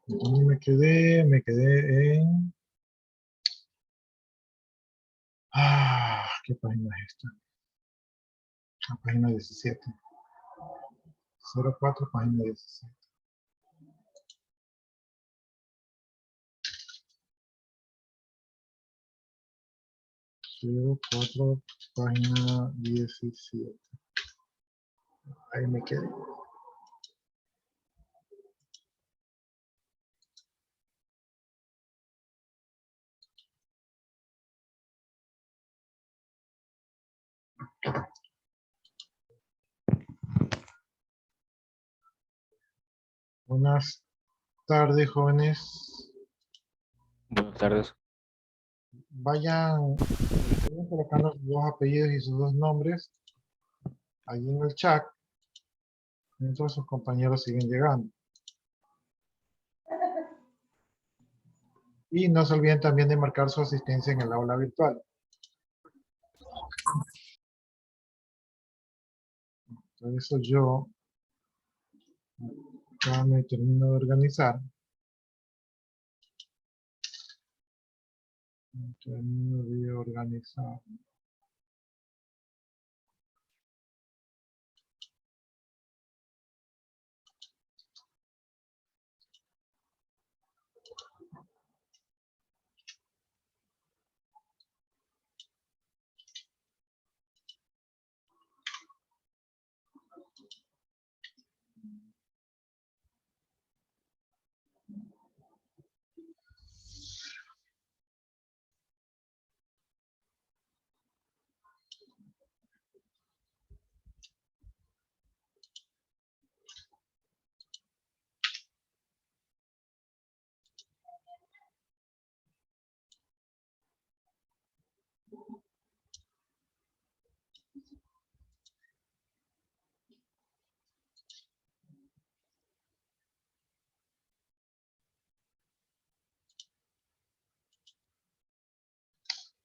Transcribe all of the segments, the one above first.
¿Dónde me quedé en... ¿qué página es esta? La página 17. 04, página 17. 04, página 17. Ahí me quedé. Buenas tardes, jóvenes. Buenas tardes. Vayan colocando sus dos apellidos y sus dos nombres ahí en el chat, mientras sus compañeros siguen llegando. Y no se olviden también de marcar su asistencia en el aula virtual. Por eso yo ya me termino de organizar.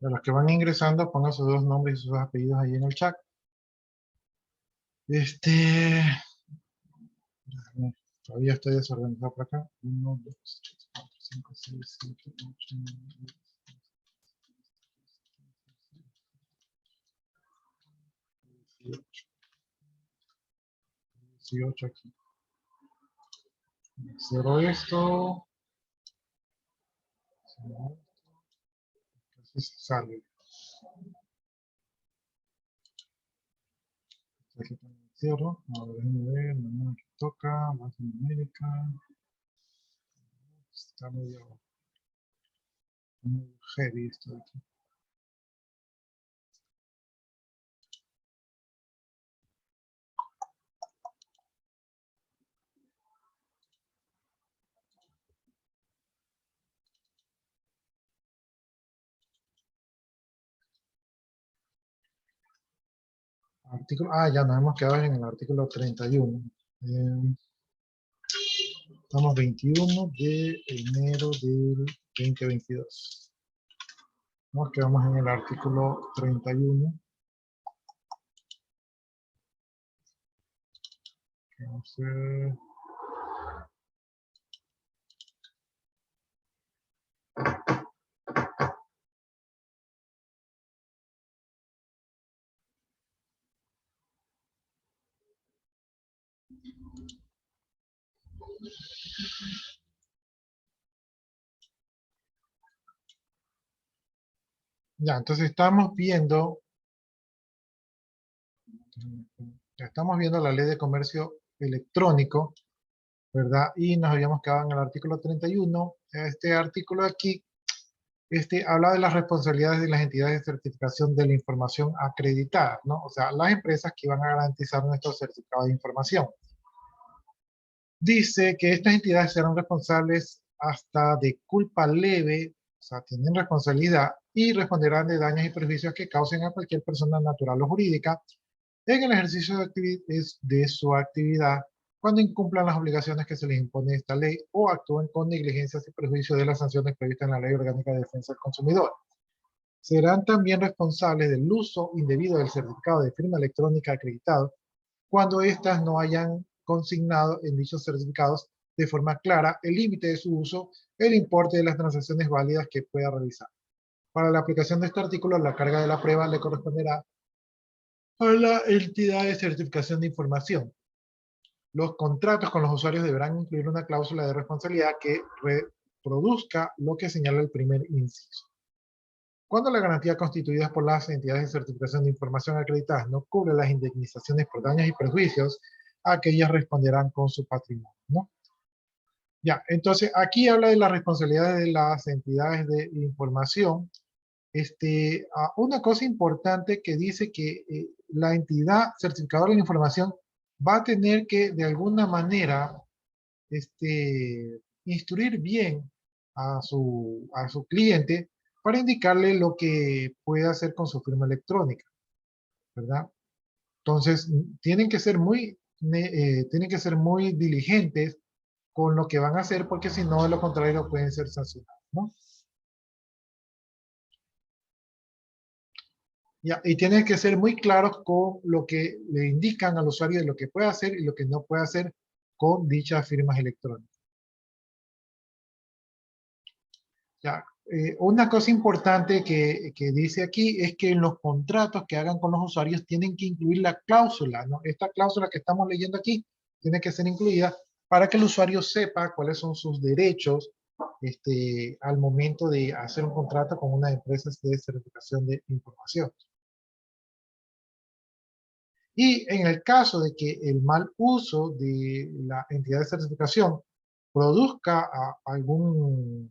De los que van ingresando, pongan sus dos nombres y sus apellidos ahí en el chat. Todavía estoy desorganizado por acá. 1, 2, 3, 4, 5, 6, 7, 8, 9, 10, 18 aquí. Cierro esto. Así se sale. Aquí también cierro. Ahora déjenme ver. Mañana que toca. Latinoamérica. Está medio heavy esto de aquí. Artículo, ya nos hemos quedado en el artículo 31. Estamos 21 de enero del 2022. Nos quedamos en el artículo 31. Entonces, ya, entonces estamos viendo la ley de comercio electrónico, ¿verdad? Y nos habíamos quedado en el artículo 31. Este artículo aquí habla de las responsabilidades de las entidades de certificación de la información acreditada, ¿no? O sea, las empresas que van a garantizar nuestros certificados de información. Dice que estas entidades serán responsables hasta de culpa leve, o sea, tienen responsabilidad y responderán de daños y perjuicios que causen a cualquier persona natural o jurídica en el ejercicio de su actividad cuando incumplan las obligaciones que se les impone esta ley o actúen con negligencias y perjuicio de las sanciones previstas en la Ley Orgánica de Defensa del Consumidor. Serán también responsables del uso indebido del certificado de firma electrónica acreditado cuando éstas no hayan consignado en dichos certificados de forma clara el límite de su uso, el importe de las transacciones válidas que pueda realizar. Para la aplicación de este artículo, la carga de la prueba le corresponderá a la entidad de certificación de información. Los contratos con los usuarios deberán incluir una cláusula de responsabilidad que reproduzca lo que señala el primer inciso. Cuando la garantía constituida por las entidades de certificación de información acreditadas no cubre las indemnizaciones por daños y perjuicios, aquellas responderán con su patrimonio, ¿no? Ya, entonces aquí habla de las responsabilidades de las entidades de información. Una cosa importante que dice que la entidad certificadora de información va a tener que de alguna manera instruir bien a su cliente para indicarle lo que puede hacer con su firma electrónica, ¿verdad? Entonces, tienen que ser muy diligentes con lo que van a hacer, porque si no, de lo contrario, pueden ser sancionados, ¿no? Ya, y tienen que ser muy claros con lo que le indican al usuario de lo que puede hacer y lo que no puede hacer con dichas firmas electrónicas. Ya, una cosa importante que dice aquí es que en los contratos que hagan con los usuarios tienen que incluir la cláusula, ¿no? Esta cláusula que estamos leyendo aquí tiene que ser incluida para que el usuario sepa cuáles son sus derechos al momento de hacer un contrato con una empresa de certificación de información. Y en el caso de que el mal uso de la entidad de certificación produzca algún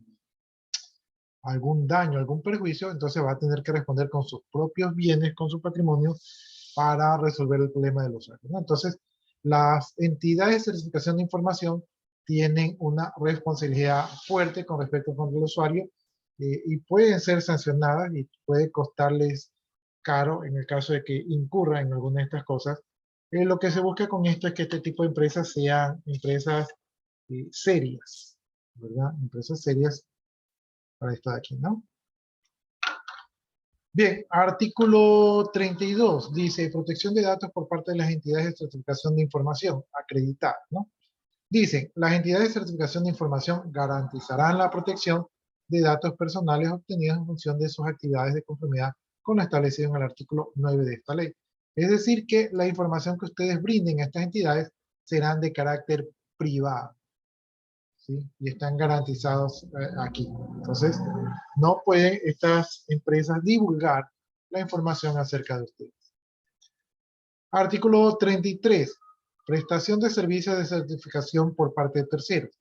daño, algún perjuicio, entonces va a tener que responder con sus propios bienes, con su patrimonio, para resolver el problema del usuario, ¿no? Entonces, las entidades de certificación de información tienen una responsabilidad fuerte con respecto al usuario y pueden ser sancionadas y puede costarles caro en el caso de que incurra en alguna de estas cosas. Lo que se busca con esto es que este tipo de empresas sean empresas serias, ¿verdad? Empresas serias para esto de aquí, ¿no? Bien, artículo 32 dice protección de datos por parte de las entidades de certificación de información acreditadas, ¿no? Dice, las entidades de certificación de información garantizarán la protección de datos personales obtenidos en función de sus actividades de conformidad con lo establecido en el artículo 9 de esta ley. Es decir, que la información que ustedes brinden a estas entidades serán de carácter privado, ¿sí? Y están garantizados aquí. Entonces, no pueden estas empresas divulgar la información acerca de ustedes. Artículo 33. Prestación de servicios de certificación por parte de terceros.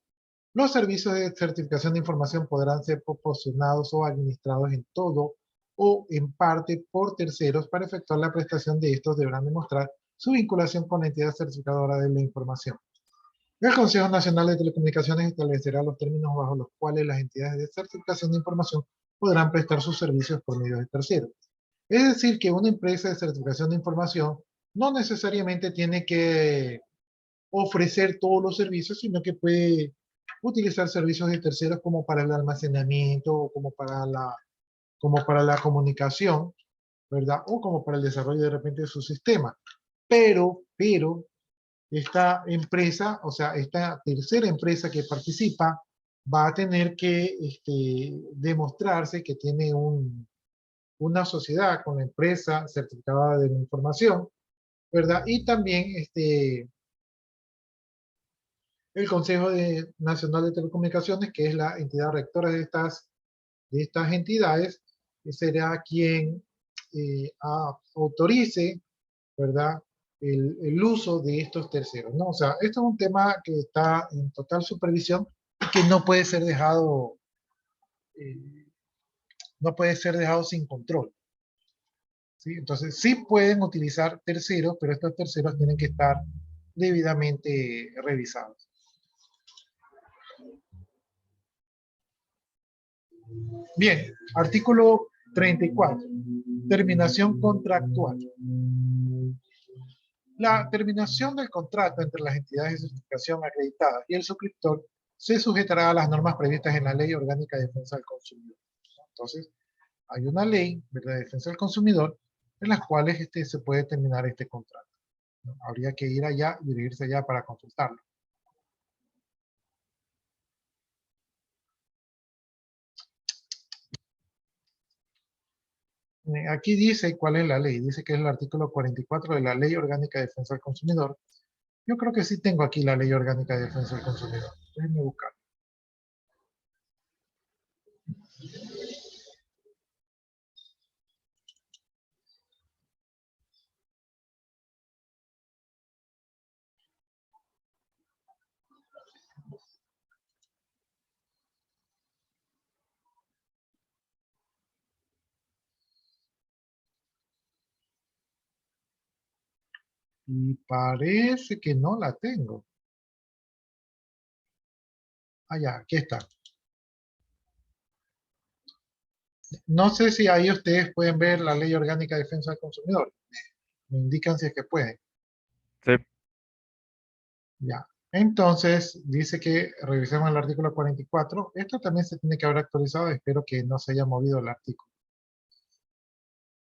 Los servicios de certificación de información podrán ser proporcionados o administrados en todo o en parte por terceros. Para efectuar la prestación de estos deberán demostrar su vinculación con la entidad certificadora de la información. El Consejo Nacional de Telecomunicaciones establecerá los términos bajo los cuales las entidades de certificación de información podrán prestar sus servicios por medio de terceros. Es decir, que una empresa de certificación de información no necesariamente tiene que ofrecer todos los servicios, sino que puede utilizar servicios de terceros como para el almacenamiento, o como para la comunicación, ¿verdad? O como para el desarrollo de repente de su sistema. Pero, esta empresa, o sea, esta tercera empresa que participa, va a tener que demostrarse que tiene una sociedad con la empresa certificada de la información, ¿verdad? Y también el Consejo Nacional de Telecomunicaciones, que es la entidad rectora de estas entidades, será quien autorice, ¿verdad?, el uso de estos terceros, ¿no? O sea, esto es un tema que está en total supervisión y que eh, no puede ser dejado sin control, ¿sí? Entonces, sí pueden utilizar terceros, pero estos terceros tienen que estar debidamente revisados. Bien, artículo 34. Terminación contractual. La terminación del contrato entre las entidades de certificación acreditadas y el suscriptor se sujetará a las normas previstas en la Ley Orgánica de Defensa del Consumidor. Entonces, hay una ley de defensa del consumidor en las cuales se puede terminar este contrato. Habría que ir allá y dirigirse allá para consultarlo. Aquí dice cuál es la ley. Dice que es el artículo 44 de la Ley Orgánica de Defensa del Consumidor. Yo creo que sí tengo aquí la Ley Orgánica de Defensa del Consumidor. Déjenme buscar. Y parece que no la tengo. Ah, ya, aquí está. No sé si ahí ustedes pueden ver la Ley Orgánica de Defensa del Consumidor. Me indican si es que pueden. Sí. Ya. Entonces, dice que revisemos el artículo 44. Esto también se tiene que haber actualizado. Espero que no se haya movido el artículo.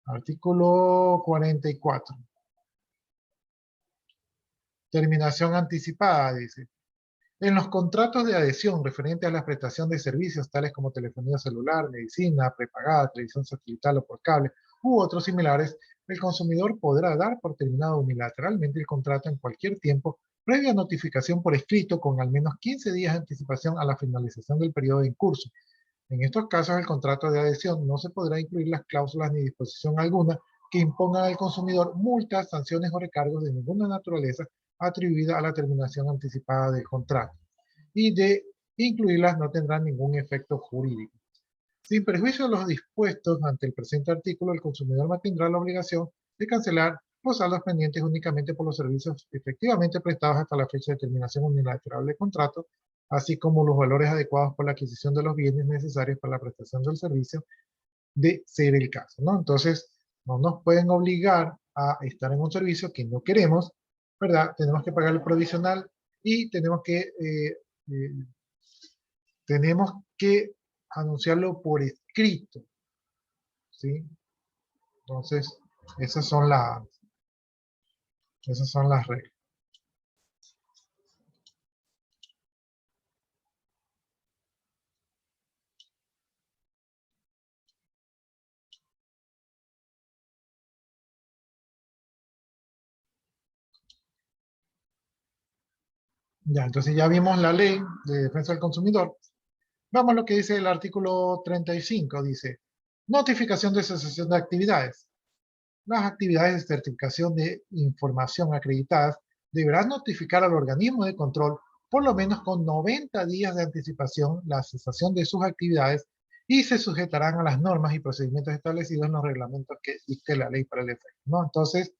Artículo 44. Terminación anticipada, dice. En los contratos de adhesión referente a la prestación de servicios tales como telefonía celular, medicina, prepagada, televisión satelital o por cable u otros similares, el consumidor podrá dar por terminado unilateralmente el contrato en cualquier tiempo previa notificación por escrito con al menos 15 días de anticipación a la finalización del periodo en curso. En estos casos, el contrato de adhesión no se podrá incluir las cláusulas ni disposición alguna que impongan al consumidor multas, sanciones o recargos de ninguna naturaleza atribuida a la terminación anticipada del contrato, y de incluirlas no tendrán ningún efecto jurídico. Sin perjuicio de los dispuestos ante el presente artículo, el consumidor mantendrá la obligación de cancelar los saldos pendientes únicamente por los servicios efectivamente prestados hasta la fecha de terminación unilateral del contrato, así como los valores adecuados por la adquisición de los bienes necesarios para la prestación del servicio, de ser el caso, ¿no? Entonces, no nos pueden obligar a estar en un servicio que no queremos, ¿verdad? Tenemos que pagar el provisional y eh, tenemos que anunciarlo por escrito, ¿sí? Entonces, esas son las reglas. Ya, entonces ya vimos la ley de defensa del consumidor. Vamos a lo que dice el artículo 35, dice, notificación de cesación de actividades. Las actividades de certificación de información acreditadas deberán notificar al organismo de control por lo menos con 90 días de anticipación la cesación de sus actividades y se sujetarán a las normas y procedimientos establecidos en los reglamentos que dicte la ley para el efecto, ¿no? Entonces,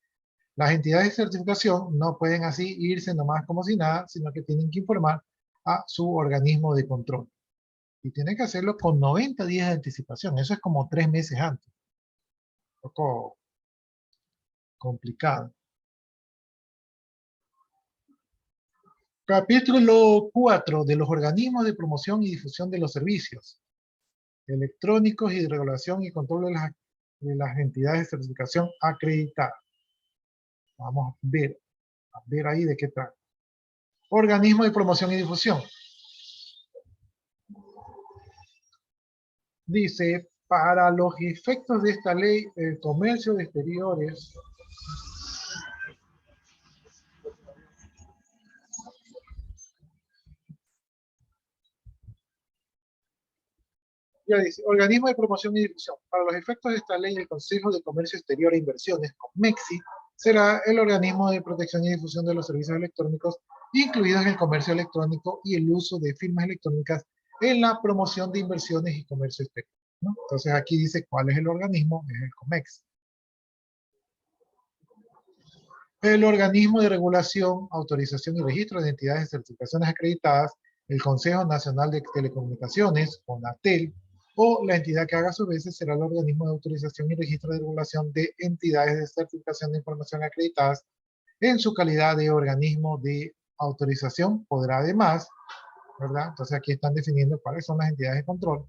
las entidades de certificación no pueden así irse nomás como si nada, sino que tienen que informar a su organismo de control. Y tienen que hacerlo con 90 días de anticipación. Eso es como 3 meses antes. Un poco complicado. Capítulo 4 de los organismos de promoción y difusión de los servicios electrónicos y de regulación y control de las entidades de certificación acreditadas. Vamos a ver ahí de qué trata. Organismo de promoción y difusión. Dice, para los efectos de esta ley, el comercio de exteriores ya dice, organismo de promoción y difusión. Para los efectos de esta ley, el Consejo de Comercio Exterior e Inversiones, COMEXI, será el organismo de protección y difusión de los servicios electrónicos, incluidos en el comercio electrónico y el uso de firmas electrónicas en la promoción de inversiones y comercio exterior, ¿no? Entonces aquí dice cuál es el organismo, es el COMEXI. El organismo de regulación, autorización y registro de entidades de certificaciones acreditadas, el Consejo Nacional de Telecomunicaciones, CONATEL, o la entidad que haga a su vez será el organismo de autorización y registro de regulación de entidades de certificación de información acreditadas en su calidad de organismo de autorización. Podrá además, ¿verdad? Entonces aquí están definiendo cuáles son las entidades de control.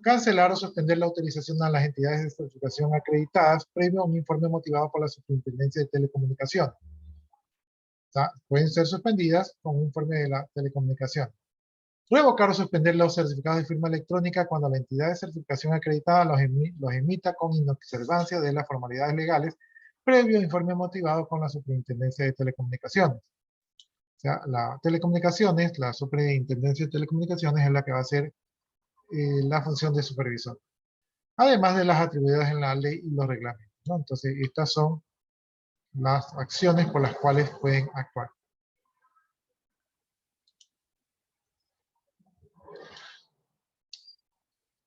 Cancelar o suspender la autorización a las entidades de certificación acreditadas previo a un informe motivado por la Superintendencia de Telecomunicaciones. O sea, pueden ser suspendidas con un informe de la telecomunicación. Revocar o suspender los certificados de firma electrónica cuando la entidad de certificación acreditada los emita con inobservancia de las formalidades legales, previo informe motivado con la Superintendencia de Telecomunicaciones. O sea, la Superintendencia de Telecomunicaciones es la que va a hacer la función de supervisor, además de las atribuidas en la ley y los reglamentos, ¿no? Entonces, estas son las acciones por las cuales pueden actuar.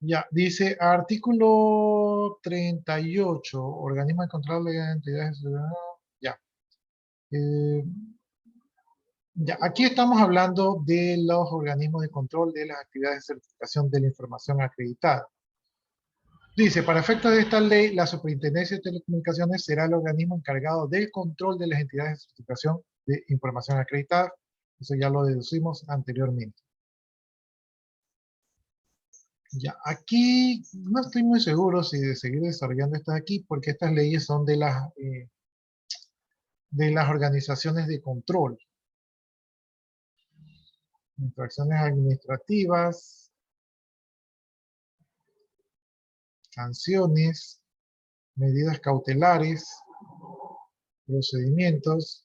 Ya, dice artículo 38, organismo de control de entidades. Ya. Ya, aquí estamos hablando de los organismos de control de las actividades de certificación de la información acreditada. Dice, para efectos de esta ley, la Superintendencia de Telecomunicaciones será el organismo encargado del control de las entidades de certificación de información acreditada. Eso ya lo deducimos anteriormente. Ya, aquí no estoy muy seguro si de seguir desarrollando estas aquí, porque estas leyes son de las organizaciones de control. Infracciones administrativas, sanciones, medidas cautelares, procedimientos.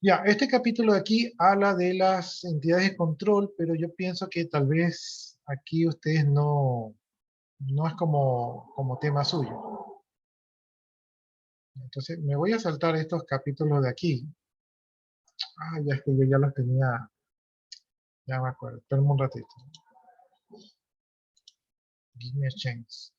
Ya, este capítulo de aquí habla de las entidades de control, pero yo pienso que tal vez aquí ustedes no es como tema suyo. Entonces, me voy a saltar estos capítulos de aquí. Ah, ya es que yo ya los tenía, ya me acuerdo. Espérame un ratito. Give me a chance.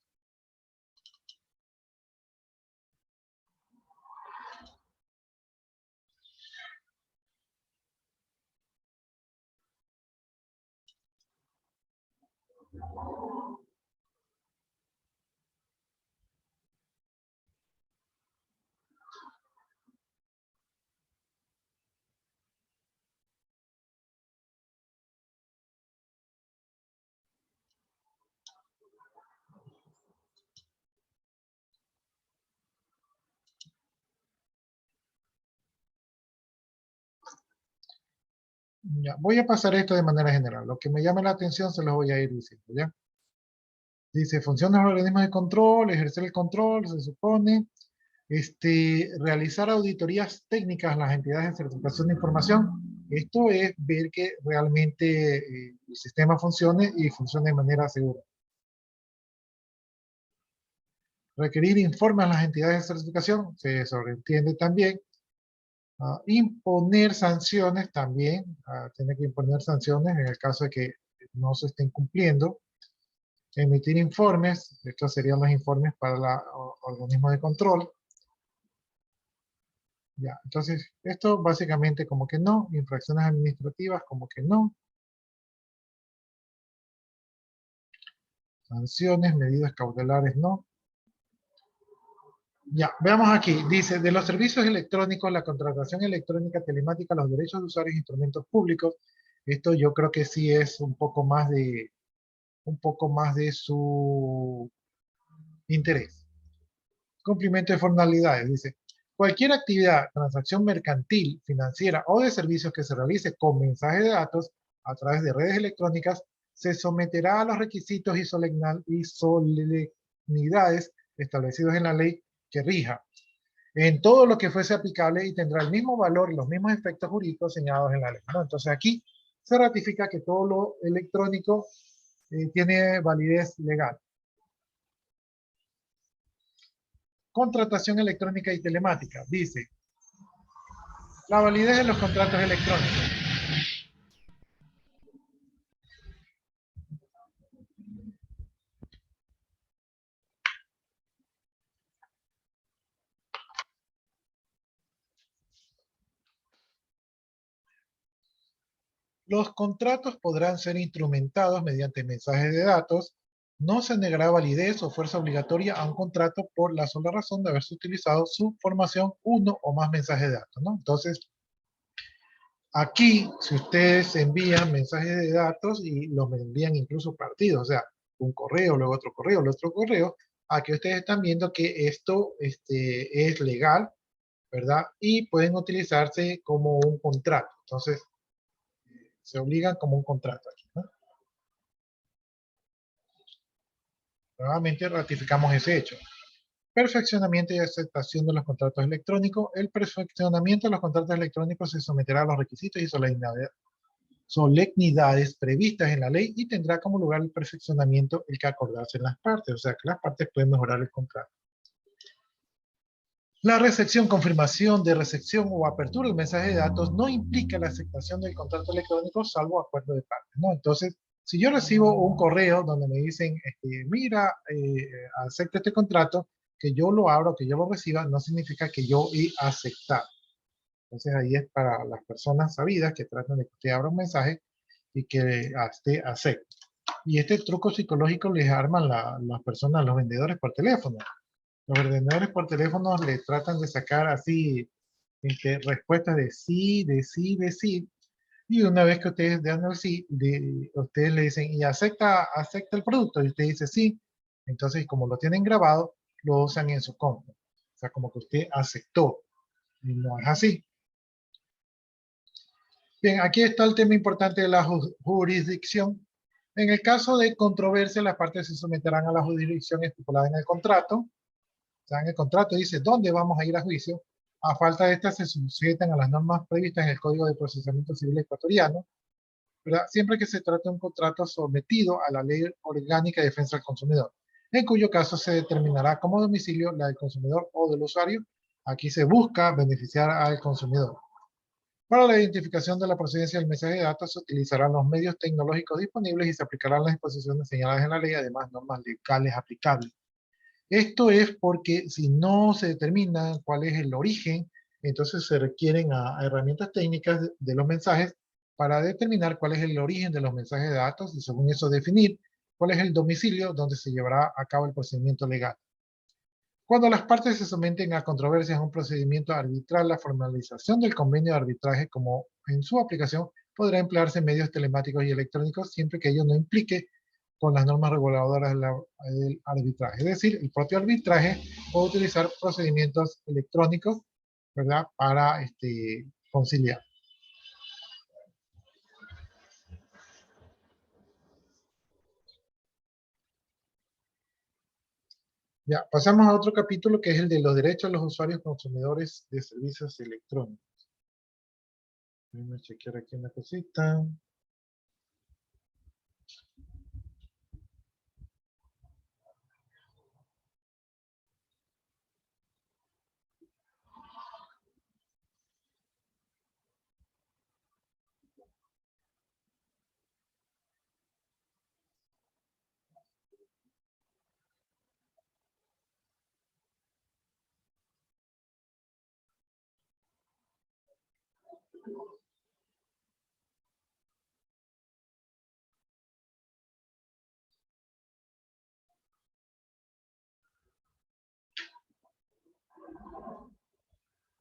Ya, voy a pasar esto de manera general. Lo que me llame la atención se los voy a ir diciendo, ¿ya? Dice, funciones de los organismos de control, ejercer el control, se supone. Realizar auditorías técnicas en las entidades de certificación de información. Esto es ver que realmente el sistema funcione y funcione de manera segura. Requerir informes a las entidades de certificación, se sobreentiende también. Imponer sanciones también, tiene que imponer sanciones en el caso de que no se estén cumpliendo. Emitir informes, estos serían los informes para los organismos de control. Ya, entonces, esto básicamente como que no, infracciones administrativas como que no, sanciones, medidas cautelares no. Ya, veamos aquí, dice, de los servicios electrónicos, la contratación electrónica telemática, los derechos de usuarios e instrumentos públicos, esto yo creo que sí es un poco más de su interés. Cumplimiento de formalidades, dice, cualquier actividad, transacción mercantil, financiera o de servicios que se realice con mensaje de datos a través de redes electrónicas se someterá a los requisitos y solemnidades establecidos en la ley que rija en todo lo que fuese aplicable y tendrá el mismo valor y los mismos efectos jurídicos señalados en la ley, ¿no? Entonces aquí se ratifica que todo lo electrónico tiene validez legal. Contratación electrónica y telemática. Dice, la validez de los contratos electrónicos. Los contratos podrán ser instrumentados mediante mensajes de datos. No se negará validez o fuerza obligatoria a un contrato por la sola razón de haberse utilizado su formación uno o más mensajes de datos, ¿no? Entonces, aquí, si ustedes envían mensajes de datos y los envían incluso partidos, o sea, un correo, luego otro correo, Aquí ustedes están viendo que esto es legal, ¿verdad? Y pueden utilizarse como un contrato. Entonces, se obligan como un contrato aquí, ¿no? Nuevamente ratificamos ese hecho. Perfeccionamiento y aceptación de los contratos electrónicos. El perfeccionamiento de los contratos electrónicos se someterá a los requisitos y solemnidades previstas en la ley y tendrá como lugar el perfeccionamiento el que acordarse en las partes, o sea que las partes pueden mejorar el contrato. La recepción, confirmación de recepción o apertura del mensaje de datos no implica la aceptación del contrato electrónico salvo acuerdo de partes, ¿no? Entonces, si yo recibo un correo donde me dicen, mira, acepta este contrato, que yo lo abro, que yo lo reciba, no significa que yo he aceptado. Entonces ahí es para las personas sabidas que tratan de que usted abra un mensaje y que usted acepte. Y este truco psicológico les arman las personas, los vendedores por teléfono. Los vendedores por teléfono le tratan de sacar así respuestas de sí, de sí, de sí. Y una vez que ustedes dan el sí, ustedes le dicen, ¿y acepta el producto? Y usted dice sí. Entonces, como lo tienen grabado, lo usan en su contra. O sea, como que usted aceptó. Y no es así. Bien, aquí está el tema importante de la jurisdicción. En el caso de controversia, las partes se someterán a la jurisdicción estipulada en el contrato. O sea, en el contrato dice dónde vamos a ir a juicio. A falta de estas, se sujetan a las normas previstas en el Código de Procesamiento Civil Ecuatoriano, ¿verdad? Siempre que se trate de un contrato sometido a la Ley Orgánica de Defensa del Consumidor, en cuyo caso se determinará como domicilio la del consumidor o del usuario. Aquí se busca beneficiar al consumidor. Para la identificación de la procedencia del mensaje de datos se utilizarán los medios tecnológicos disponibles y se aplicarán las disposiciones señaladas en la ley, además normas legales aplicables. Esto es porque si no se determina cuál es el origen, entonces se requieren a herramientas técnicas de los mensajes para determinar cuál es el origen de los mensajes de datos y según eso definir cuál es el domicilio donde se llevará a cabo el procedimiento legal. Cuando las partes se someten a controversias en un procedimiento arbitral, la formalización del convenio de arbitraje, como en su aplicación, podrá emplearse en medios telemáticos y electrónicos siempre que ello no implique con las normas reguladoras del arbitraje. Es decir, el propio arbitraje puede utilizar procedimientos electrónicos, ¿verdad?, para conciliar. Ya, pasamos a otro capítulo que es el de los derechos de los usuarios consumidores de servicios electrónicos. Voy a chequear aquí una cosita.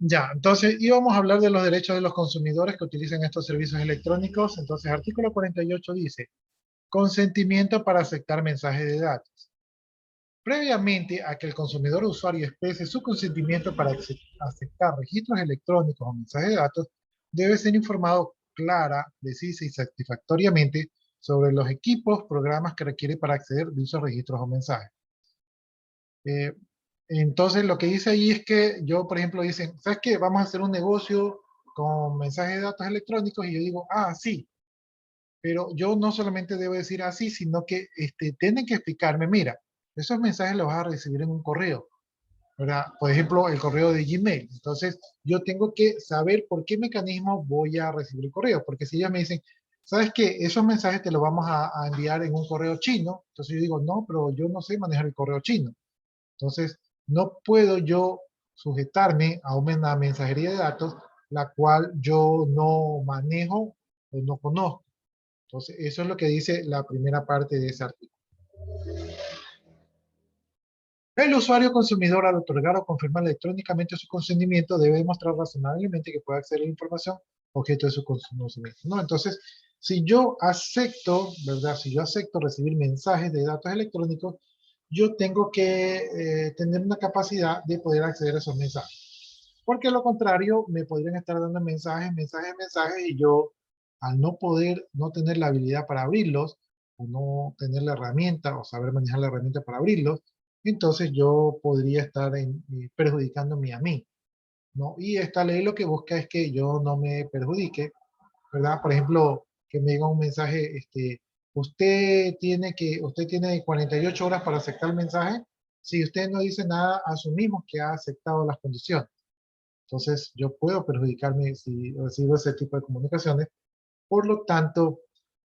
Ya, entonces íbamos a hablar de los derechos de los consumidores que utilizan estos servicios electrónicos. Entonces, artículo 48 dice, consentimiento para aceptar mensajes de datos. Previamente a que el consumidor o usuario exprese su consentimiento para aceptar registros electrónicos o mensajes de datos, debe ser informado clara, precisa y satisfactoriamente sobre los equipos, programas que requiere para acceder a dichos registros o mensajes. Eh, entonces, lo que dice ahí es que yo, por ejemplo, dicen, ¿sabes qué? Vamos a hacer un negocio con mensajes de datos electrónicos y yo digo, ah, sí, pero yo no solamente debo decir así, sino que tienen que explicarme, mira, esos mensajes los vas a recibir en un correo, ¿verdad? Por ejemplo, el correo de Gmail. Entonces, yo tengo que saber por qué mecanismo voy a recibir el correo, porque si ellos me dicen, ¿sabes qué? Esos mensajes te los vamos a enviar en un correo chino, entonces yo digo, no, pero yo no sé manejar el correo chino. Entonces, no puedo yo sujetarme a una mensajería de datos la cual yo no manejo o no conozco. Entonces, eso es lo que dice la primera parte de ese artículo. El usuario consumidor, al otorgar o confirmar electrónicamente su consentimiento, debe demostrar razonablemente que puede acceder a la información objeto de su conocimiento, ¿no? Entonces, si yo acepto, ¿verdad? Si yo acepto recibir mensajes de datos electrónicos, yo tengo que tener una capacidad de poder acceder a esos mensajes. Porque a lo contrario, me podrían estar dando mensajes, mensajes, mensajes, y yo, al no poder, no tener la habilidad para abrirlos, o no tener la herramienta, o saber manejar la herramienta para abrirlos, entonces yo podría estar perjudicándome a mí, ¿no? Y esta ley lo que busca es que yo no me perjudique, ¿verdad? Por ejemplo, que me diga un mensaje, usted tiene 48 horas para aceptar el mensaje. Si usted no dice nada, asumimos que ha aceptado las condiciones. Entonces, yo puedo perjudicarme si recibo ese tipo de comunicaciones. Por lo tanto,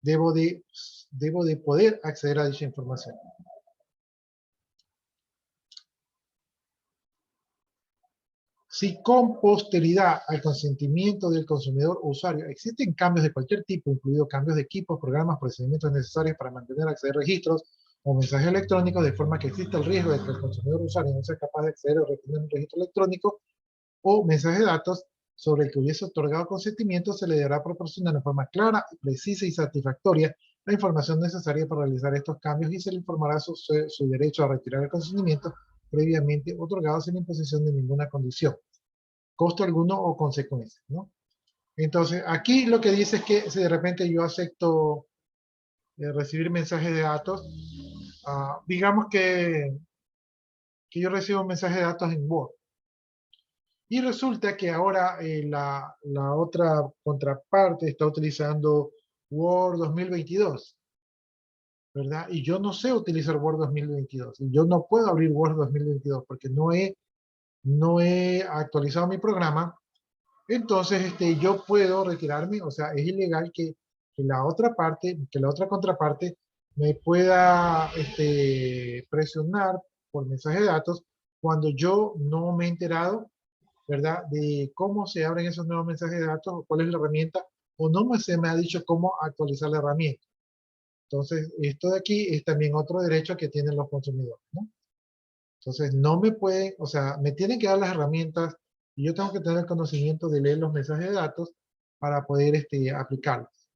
debo de, debo de poder acceder a dicha información. Si con posterioridad al consentimiento del consumidor o usuario existen cambios de cualquier tipo, incluidos cambios de equipos, programas, procedimientos necesarios para mantener acceder a registros o mensajes electrónicos, de forma que exista el riesgo de que el consumidor o usuario no sea capaz de acceder o retener un registro electrónico o mensaje de datos sobre el que hubiese otorgado consentimiento, se le deberá proporcionar de forma clara, precisa y satisfactoria la información necesaria para realizar estos cambios, y se le informará su derecho a retirar el consentimiento previamente otorgado sin imposición de ninguna condición, costo alguno o consecuencia, ¿no? Entonces, aquí lo que dice es que si de repente yo acepto recibir mensajes de datos, digamos que yo recibo un mensaje de datos en Word, y resulta que ahora la otra contraparte está utilizando Word 2022, ¿verdad? Y yo no sé utilizar Word 2022. Y yo no puedo abrir Word 2022 porque no he actualizado mi programa. Entonces, yo puedo retirarme, o sea, es ilegal que la otra parte, que la otra contraparte me pueda presionar por mensaje de datos cuando yo no me he enterado, ¿verdad? De cómo se abren esos nuevos mensajes de datos, o cuál es la herramienta, o no se me ha dicho cómo actualizar la herramienta. Entonces, esto de aquí es también otro derecho que tienen los consumidores, ¿no? Entonces, no me pueden, o sea, me tienen que dar las herramientas y yo tengo que tener el conocimiento de leer los mensajes de datos para poder aplicarlos.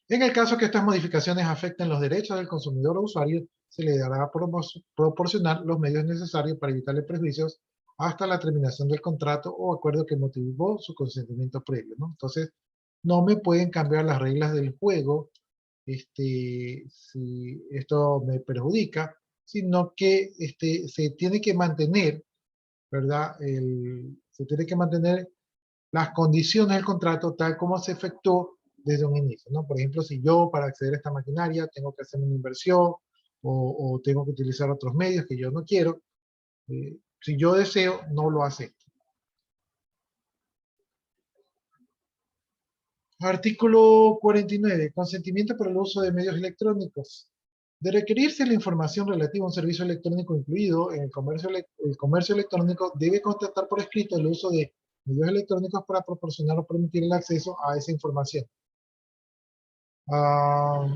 En el caso que estas modificaciones afecten los derechos del consumidor o usuario, se le dará proporcionar los medios necesarios para evitarle perjuicios hasta la terminación del contrato o acuerdo que motivó su consentimiento previo, ¿no? Entonces, no me pueden cambiar las reglas del juego si esto me perjudica, sino que se tiene que mantener, ¿verdad? Se tiene que mantener las condiciones del contrato tal como se efectuó desde un inicio, ¿no? Por ejemplo, si yo para acceder a esta maquinaria tengo que hacer una inversión o tengo que utilizar otros medios que yo no quiero, si yo deseo, no lo acepto. Artículo 49. Consentimiento por el uso de medios electrónicos. De requerirse la información relativa a un servicio electrónico incluido en el comercio electrónico, debe constatar por escrito el uso de medios electrónicos para proporcionar o permitir el acceso a esa información. Ah,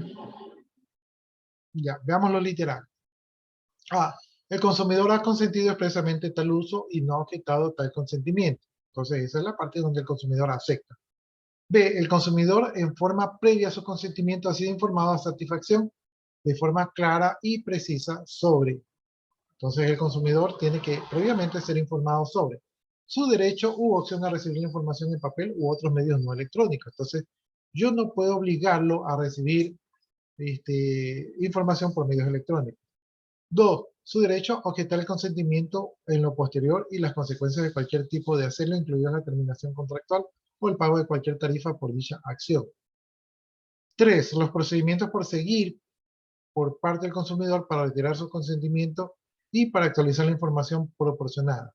ya, veamos lo literal. El consumidor ha consentido expresamente tal uso y no ha objetado tal consentimiento. Entonces, esa es la parte donde el consumidor acepta. B. El consumidor en forma previa a su consentimiento ha sido informado a satisfacción de forma clara y precisa sobre. Entonces, el consumidor tiene que previamente ser informado sobre su derecho u opción a recibir la información en papel u otros medios no electrónicos. Entonces, yo no puedo obligarlo a recibir información por medios electrónicos. 2. Su derecho a objetar el consentimiento en lo posterior y las consecuencias de cualquier tipo de hacerlo, incluida la terminación contractual o el pago de cualquier tarifa por dicha acción. 3. Los procedimientos por seguir por parte del consumidor para retirar su consentimiento y para actualizar la información proporcionada.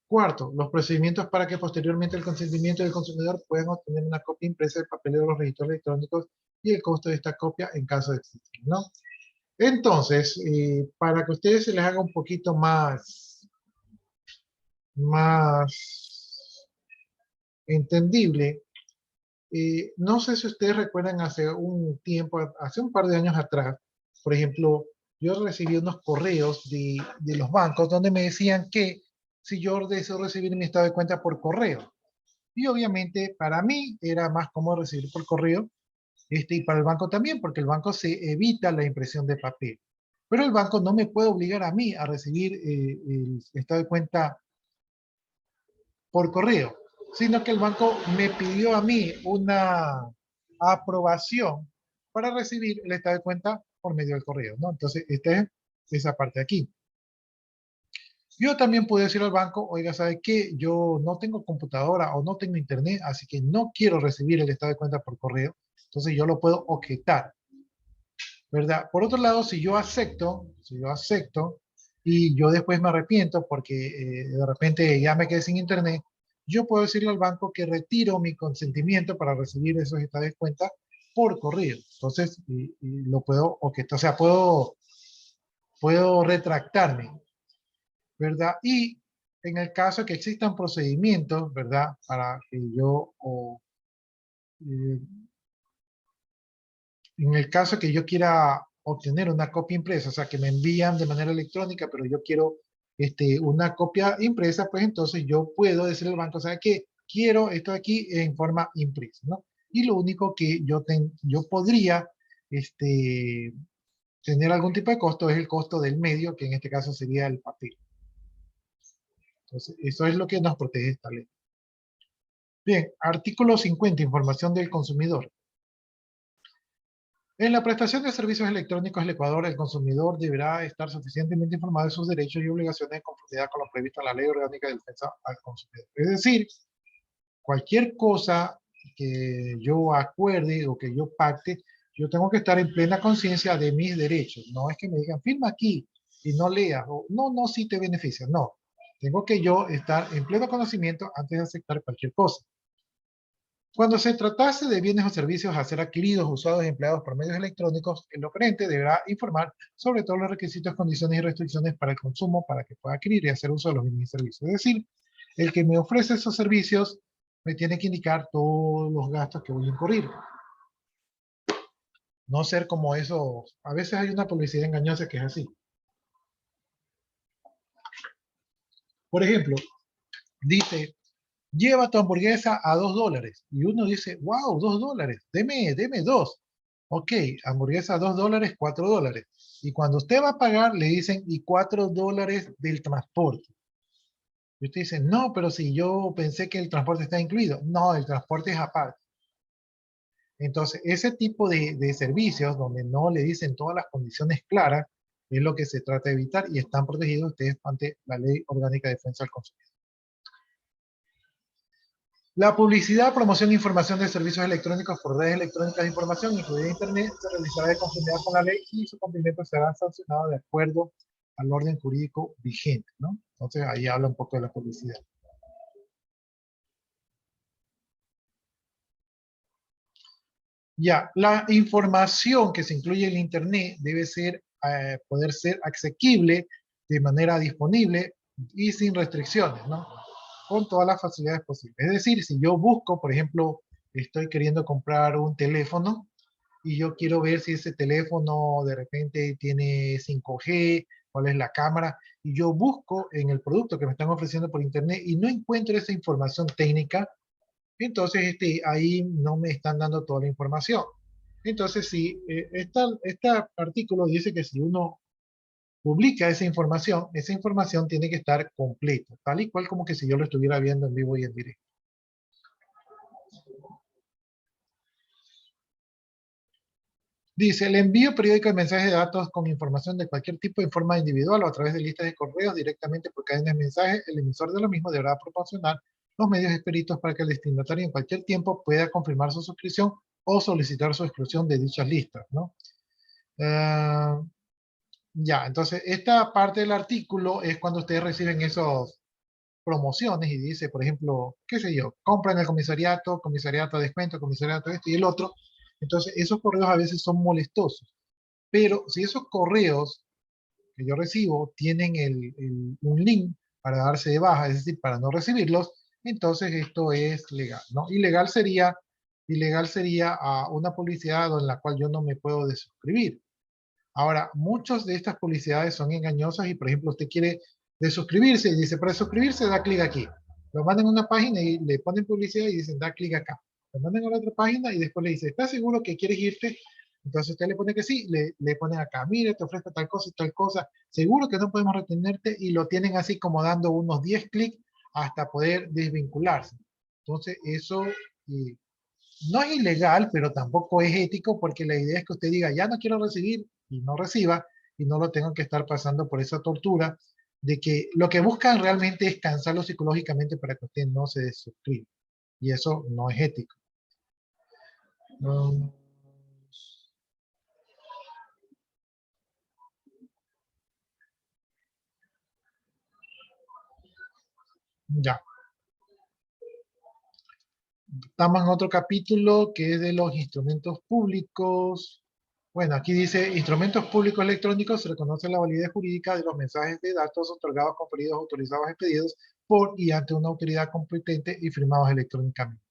4. Los procedimientos para que posteriormente el consentimiento del consumidor puedan obtener una copia impresa del papel de los registros electrónicos y el costo de esta copia en caso de existir, ¿no? Entonces, para que a ustedes se les haga un poquito más entendible, no sé si ustedes recuerdan hace un tiempo, hace un par de años atrás, por ejemplo, yo recibí unos correos de los bancos donde me decían que si yo deseo recibir mi estado de cuenta por correo. Y obviamente para mí era más cómodo recibir por correo Y para el banco también, porque el banco se evita la impresión de papel. Pero el banco no me puede obligar a mí a recibir el estado de cuenta por correo, sino que el banco me pidió a mí una aprobación para recibir el estado de cuenta por medio del correo, ¿no? Entonces, esta es esa parte de aquí. Yo también puedo decir al banco, oiga, ¿sabe qué? Yo no tengo computadora o no tengo internet, así que no quiero recibir el estado de cuenta por correo. Entonces yo lo puedo objetar, ¿verdad? Por otro lado, si yo acepto y yo después me arrepiento porque de repente ya me quedé sin internet, yo puedo decirle al banco que retiro mi consentimiento para recibir esos estados de cuenta por correo. Entonces, y lo puedo objetar, o sea, puedo retractarme, ¿verdad? Y en el caso que existan procedimientos, ¿verdad? Para que yo, eh, en el caso que yo quiera obtener una copia impresa, o sea, que me envían de manera electrónica, pero yo quiero una copia impresa, pues entonces yo puedo decirle al banco, ¿sabe qué? Quiero esto de aquí en forma impresa, ¿no? Y lo único que yo podría tener algún tipo de costo es el costo del medio, que en este caso sería el papel. Entonces, eso es lo que nos protege esta ley. Bien, artículo 50, información del consumidor. En la prestación de servicios electrónicos en el Ecuador, el consumidor deberá estar suficientemente informado de sus derechos y obligaciones en conformidad con lo previsto en la Ley Orgánica de Defensa al Consumidor. Es decir, cualquier cosa que yo acuerde o que yo pacte, yo tengo que estar en plena conciencia de mis derechos. No es que me digan, firma aquí y no leas, o no, sí te beneficia. No, tengo que yo estar en pleno conocimiento antes de aceptar cualquier cosa. Cuando se tratase de bienes o servicios a ser adquiridos, usados y empleados por medios electrónicos, el oferente deberá informar sobre todos los requisitos, condiciones y restricciones para el consumo para que pueda adquirir y hacer uso de los bienes y servicios. Es decir, el que me ofrece esos servicios me tiene que indicar todos los gastos que voy a incurrir. No ser como eso. A veces hay una publicidad engañosa que es así. Por ejemplo, dice, lleva tu hamburguesa a $2. Y uno dice, wow, $2, deme dos. Ok, hamburguesa $2, $4. Y cuando usted va a pagar, le dicen, y $4 del transporte. Y usted dice, no, pero si yo pensé que el transporte está incluido. No, el transporte es aparte. Entonces, ese tipo de servicios donde no le dicen todas las condiciones claras, es lo que se trata de evitar y están protegidos ustedes ante la Ley Orgánica de Defensa del Consumidor. La publicidad, promoción e información de servicios electrónicos por redes electrónicas de información, incluida Internet, se realizará de conformidad con la ley y su cumplimiento será sancionado de acuerdo al orden jurídico vigente, ¿no? Entonces, ahí habla un poco de la publicidad. Ya, la información que se incluye en Internet debe poder ser asequible de manera disponible y sin restricciones, ¿no? Con todas las facilidades posibles. Es decir, si yo busco, por ejemplo, estoy queriendo comprar un teléfono y yo quiero ver si ese teléfono de repente tiene 5G, cuál es la cámara, y yo busco en el producto que me están ofreciendo por Internet y no encuentro esa información técnica, entonces ahí no me están dando toda la información. Entonces, si este artículo dice que si uno publica esa información tiene que estar completa, tal y cual como que si yo lo estuviera viendo en vivo y en directo. Dice, el envío periódico de mensajes de datos con información de cualquier tipo en forma individual o a través de listas de correos directamente por cadenas de mensajes, el emisor de lo mismo deberá proporcionar los medios expeditos para que el destinatario en cualquier tiempo pueda confirmar su suscripción o solicitar su exclusión de dichas listas, ¿no? Ya, entonces esta parte del artículo es cuando ustedes reciben esos promociones y dice, por ejemplo, qué sé yo, compra en el comisariato de descuento, comisariato esto y el otro. Entonces, esos correos a veces son molestosos. Pero si esos correos que yo recibo tienen un link para darse de baja, es decir, para no recibirlos, entonces esto es legal, ¿no? Ilegal sería una publicidad en la cual yo no me puedo desuscribir. Ahora, muchas de estas publicidades son engañosas y, por ejemplo, usted quiere desuscribirse y dice, para suscribirse da clic aquí. Lo mandan a una página y le ponen publicidad y dicen, da clic acá. Lo mandan a la otra página y después le dice, ¿estás seguro que quieres irte? Entonces usted le pone que sí, le ponen acá, mire, te ofrezco tal cosa y tal cosa, seguro que no podemos retenerte, y lo tienen así como dando unos 10 clics hasta poder desvincularse. Entonces eso no es ilegal, pero tampoco es ético, porque la idea es que usted diga, ya no quiero recibir, y no reciba, y no lo tengan que estar pasando por esa tortura de que lo que buscan realmente es cansarlo psicológicamente para que usted no se desuscriba. Y eso no es ético. Um, ya. Estamos en otro capítulo que es de los instrumentos públicos. Bueno, aquí dice, instrumentos públicos electrónicos, se reconoce la validez jurídica de los mensajes de datos otorgados, conferidos, autorizados, expedidos por y ante una autoridad competente y firmados electrónicamente.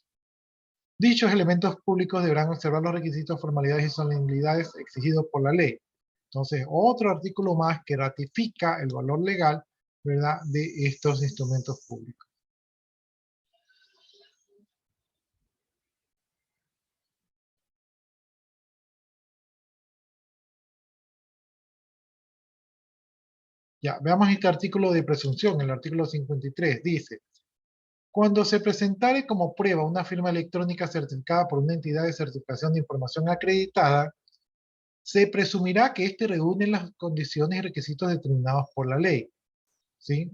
Dichos elementos públicos deberán observar los requisitos, formalidades y solemnidades exigidos por la ley. Entonces, otro artículo más que ratifica el valor legal, ¿verdad?, de estos instrumentos públicos. Ya, veamos este artículo de presunción, el artículo 53, dice, cuando se presentare como prueba una firma electrónica certificada por una entidad de certificación de información acreditada, se presumirá que éste reúne las condiciones y requisitos determinados por la ley, ¿sí?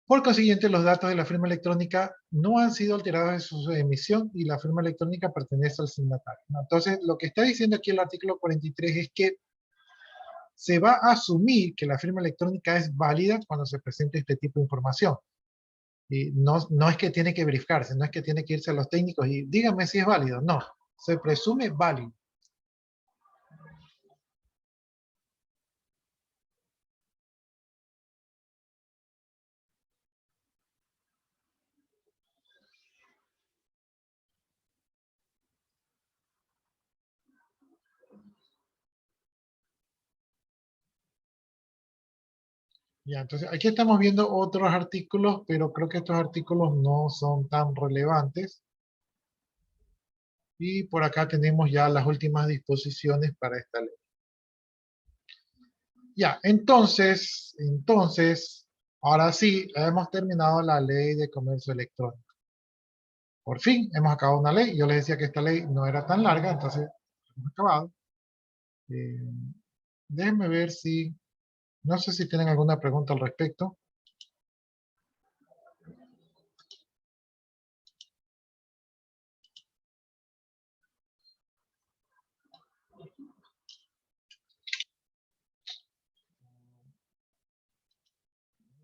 Por consiguiente, los datos de la firma electrónica no han sido alterados en su emisión y la firma electrónica pertenece al signatario, ¿no? Entonces, lo que está diciendo aquí el artículo 43 es que se va a asumir que la firma electrónica es válida cuando se presente este tipo de información. Y no es que tiene que verificarse, no es que tiene que irse a los técnicos y díganme si es válido, no, se presume válido. Ya, entonces aquí estamos viendo otros artículos, pero creo que estos artículos no son tan relevantes. Y por acá tenemos ya las últimas disposiciones para esta ley. Ya, entonces, ahora sí, hemos terminado la ley de comercio electrónico. Por fin, hemos acabado una ley. Yo les decía que esta ley no era tan larga, entonces hemos acabado. Eh, Déjenme ver si, no sé si tienen alguna pregunta al respecto.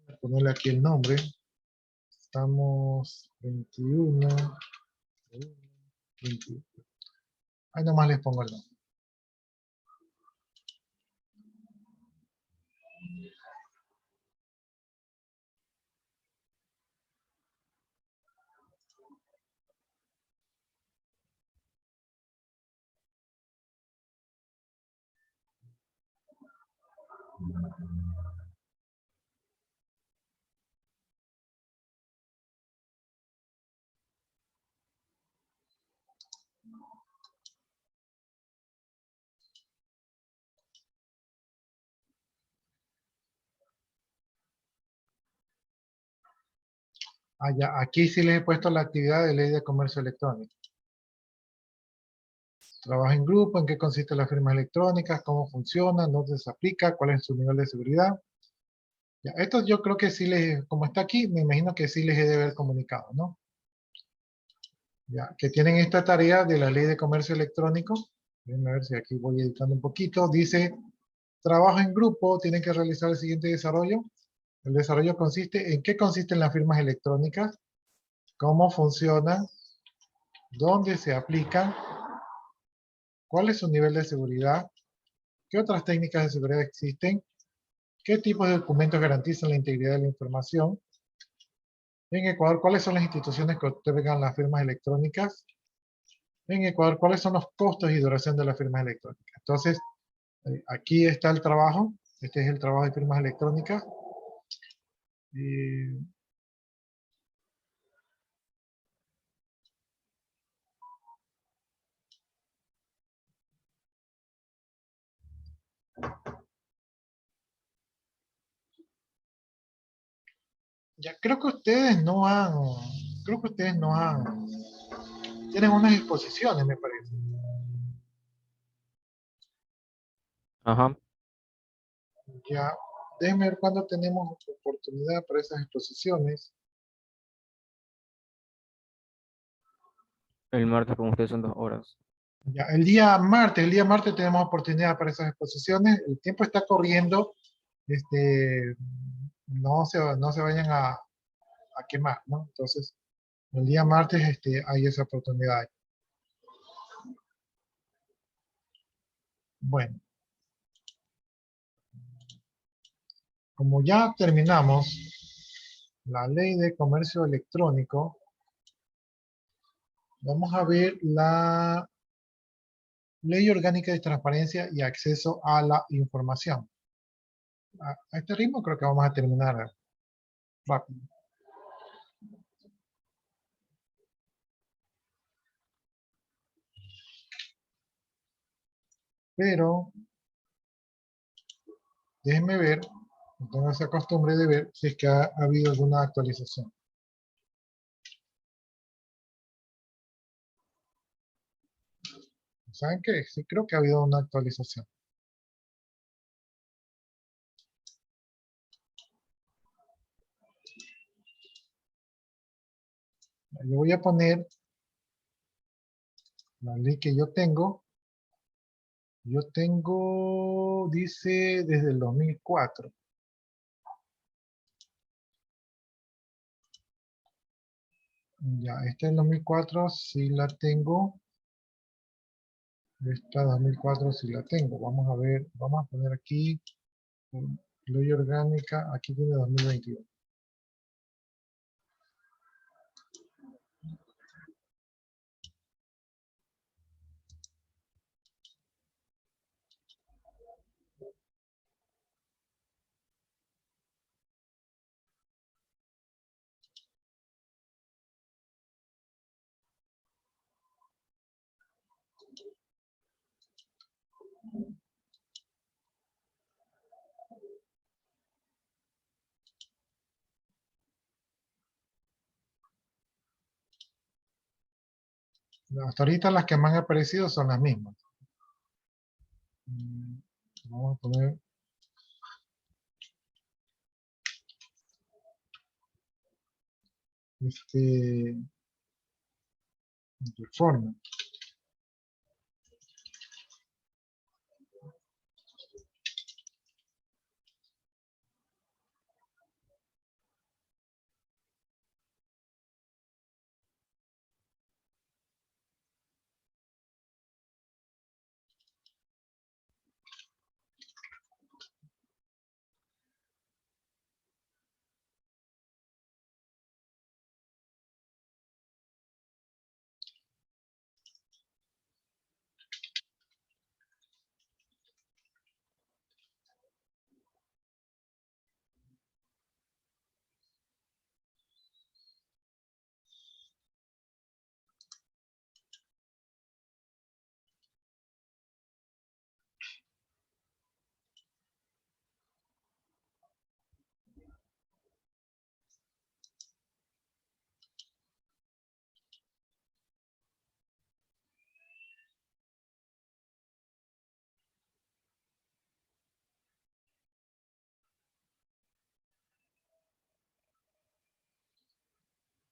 Voy a ponerle aquí el nombre. Estamos 21, 21. Ahí nomás les pongo el nombre. Ya, aquí sí les he puesto la actividad de ley de comercio electrónico. Trabajo en grupo, en qué consiste las firmas electrónicas, cómo funcionan, dónde se aplica, cuál es su nivel de seguridad. Ya, esto yo creo que sí les, como está aquí, me imagino que sí les he de haber comunicado, ¿no? Ya, que tienen esta tarea de la ley de comercio electrónico. Déjenme ver si aquí voy editando un poquito. Dice, trabajo en grupo, tienen que realizar el siguiente desarrollo. El desarrollo consiste en qué consisten las firmas electrónicas, cómo funcionan, dónde se aplican, cuál es su nivel de seguridad, qué otras técnicas de seguridad existen, qué tipos de documentos garantizan la integridad de la información. En Ecuador, ¿cuáles son las instituciones que otorgan las firmas electrónicas? En Ecuador, ¿cuáles son los costos y duración de las firmas electrónicas? Entonces, aquí está el trabajo. Este es el trabajo de firmas electrónicas. Ya, creo que ustedes no tienen unas exposiciones, me parece. Ajá. Ya, déjenme ver cuándo tenemos oportunidad para esas exposiciones. El martes con ustedes son 2 horas. Ya, el día martes tenemos oportunidad para esas exposiciones. El tiempo está corriendo. Este, no se vayan a quemar, ¿no? Entonces, el día martes hay esa oportunidad. Bueno, como ya terminamos la ley de comercio electrónico, vamos a ver la ley orgánica de transparencia y acceso a la información. A este ritmo creo que vamos a terminar rápido. Pero déjenme ver, tengo esa costumbre de ver si es que ha habido alguna actualización. ¿Saben qué? Sí, creo que ha habido una actualización. Yo voy a poner la ley que yo tengo. Yo tengo, dice, desde el 2004. Ya, esta del 2004 sí la tengo. Esta 2004 sí la tengo. Vamos a ver, vamos a poner aquí, ley orgánica, aquí tiene 2022. Hasta ahorita las que me han aparecido son las mismas. Vamos a poner reforma.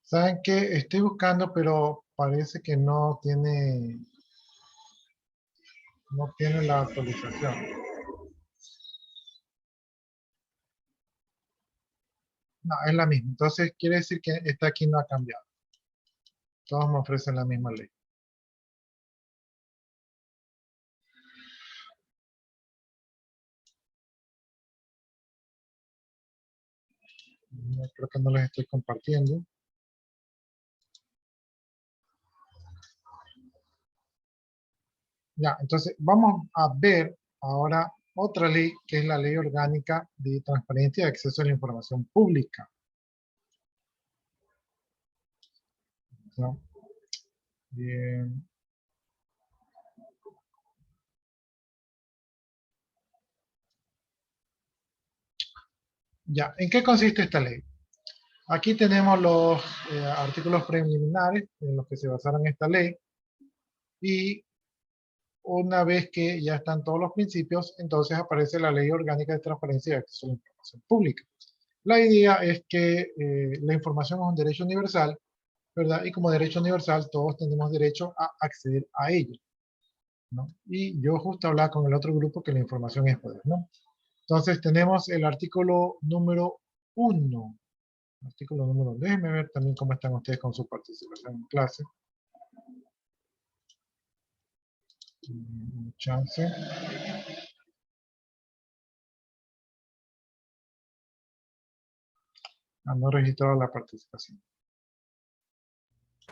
¿Saben qué? Estoy buscando, pero parece que no tiene la actualización. No, es la misma. Entonces quiere decir que esta aquí no ha cambiado. Todos me ofrecen la misma ley. Creo que no les estoy compartiendo. Ya, entonces vamos a ver ahora otra ley que es la Ley Orgánica de Transparencia y Acceso a la Información Pública. ¿No? Bien. Ya, ¿en qué consiste esta ley? Aquí tenemos los artículos preliminares en los que se basaron esta ley. Y una vez que ya están todos los principios, entonces aparece la Ley Orgánica de Transparencia y Acceso a la Información Pública. La idea es que la información es un derecho universal, ¿verdad? Y como derecho universal, todos tenemos derecho a acceder a ella, ¿no? Y yo justo hablaba con el otro grupo que la información es poder, ¿no? Entonces tenemos el artículo número 1. Artículo número 1. Déjenme ver también cómo están ustedes con su participación en clase. Un chance. No he registrado la participación.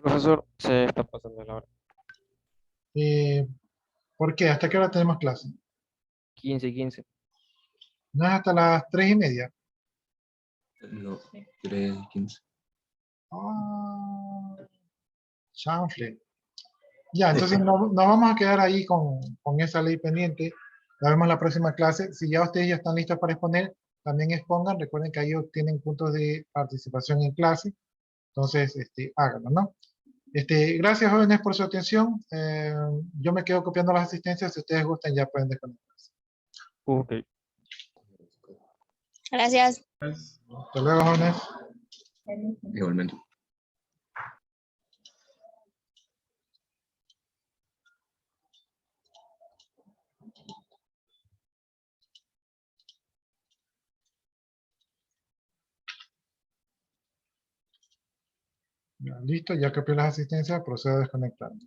Profesor, se está pasando la hora. ¿Por qué? ¿Hasta qué hora tenemos clase? 15:15. ¿No es hasta las 3:30? No, 3:15. Ah, chanfle. Ya, entonces nos vamos a quedar ahí con esa ley pendiente. La vemos en la próxima clase. Si ya ustedes ya están listos para exponer, también expongan. Recuerden que ahí obtienen puntos de participación en clase. Entonces, háganlo, ¿no? Gracias, jóvenes, por su atención. Yo me quedo copiando las asistencias. Si ustedes gustan, ya pueden desconectarse. Ok. Gracias. Hasta luego, jóvenes. Igualmente. Ya, listo, ya copié las asistencias, procedo a desconectar.